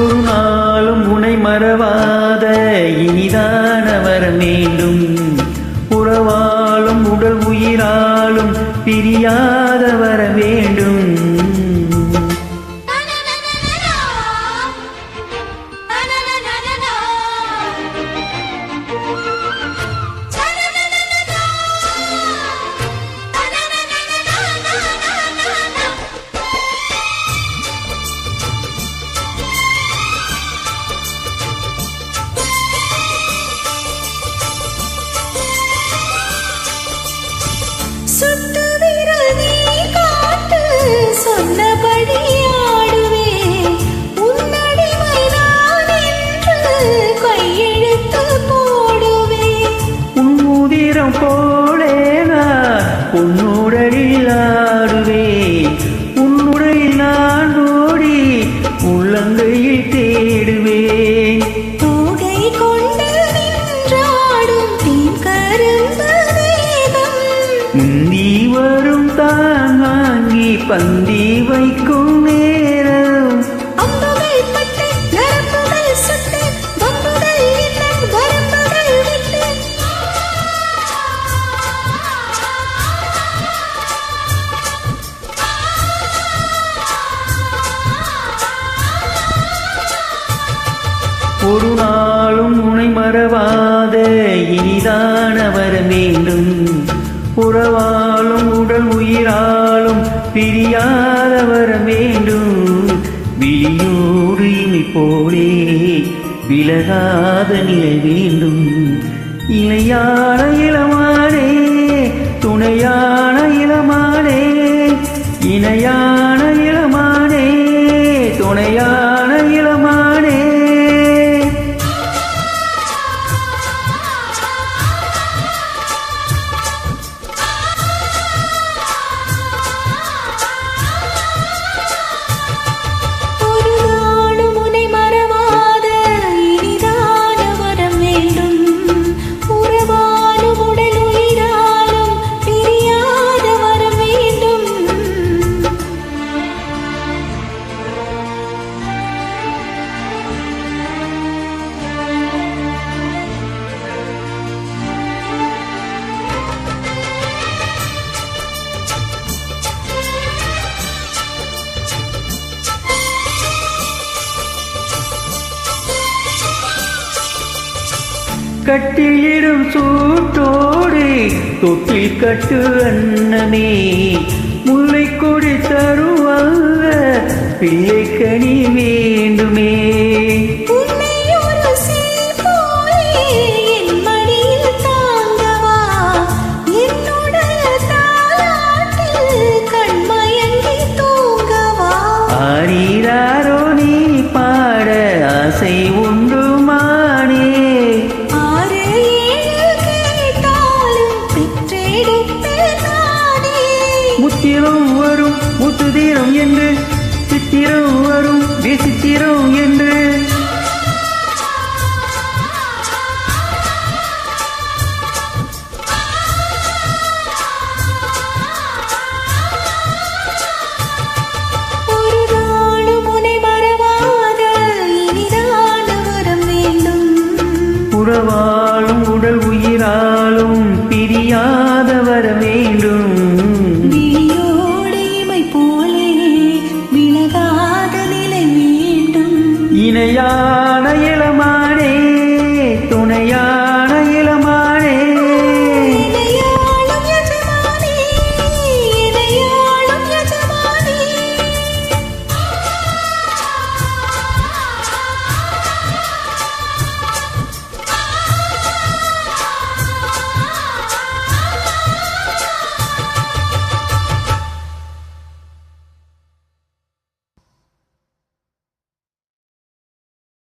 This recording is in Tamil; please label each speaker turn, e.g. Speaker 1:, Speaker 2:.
Speaker 1: ஒரு நாளும் உனை மறவாத இனிதான வர வேண்டும். உறவாலும் உடல் உயிராலும் பிரியாத வர வேண்டும்.
Speaker 2: சுட்டு விரல் நீ காட்டு சொன்னபடி ஆடுவே. உன்னடிமை நான் என்று கையெழுத்து போடுவே.
Speaker 1: உன் உதிரம் போலே நான் உன்னுடலில் ஆடுவே. உன்னுடையில் நான் ஓடி உள்ளங்கையில் தேடுவேன்.
Speaker 2: தோகை கொண்டு நின்றாடும் தீக்கரும்பு
Speaker 1: முந்தி வரும் தான் வாங்கி பந்தி வைக்கும் நேரம்.
Speaker 2: அம்புகள் பட்டு நரம்புகள் சுட்டு வம்புகள் என்ன வரம்புகள் விட்டு.
Speaker 1: ஒரு நாளும் உனை மறவாத இனிதான வர வேண்டும். உறவாலும் உடல் உயிராலும் பிரியாத வர வேண்டும். விழியோடு இமை போலே விலகாத நிலை வேண்டும். இணையான இளமானே துணையான இளமானே. இணையான இளமானே துணையான இளமானே. கட்டிலிடும் சூட்டோடு தொட்டில் கட்டு அன்னமே. முல்லை கொடி தருவாங்க பிள்ளை கனி வேண்டுமே. ஆரீராரோ நீ பாட ஆசை உண்டு மானே. முத்திரம் வரும் முத்துதீரம் என்று சித்திரம் வரும் விசித்திரம் என்று. கூடவா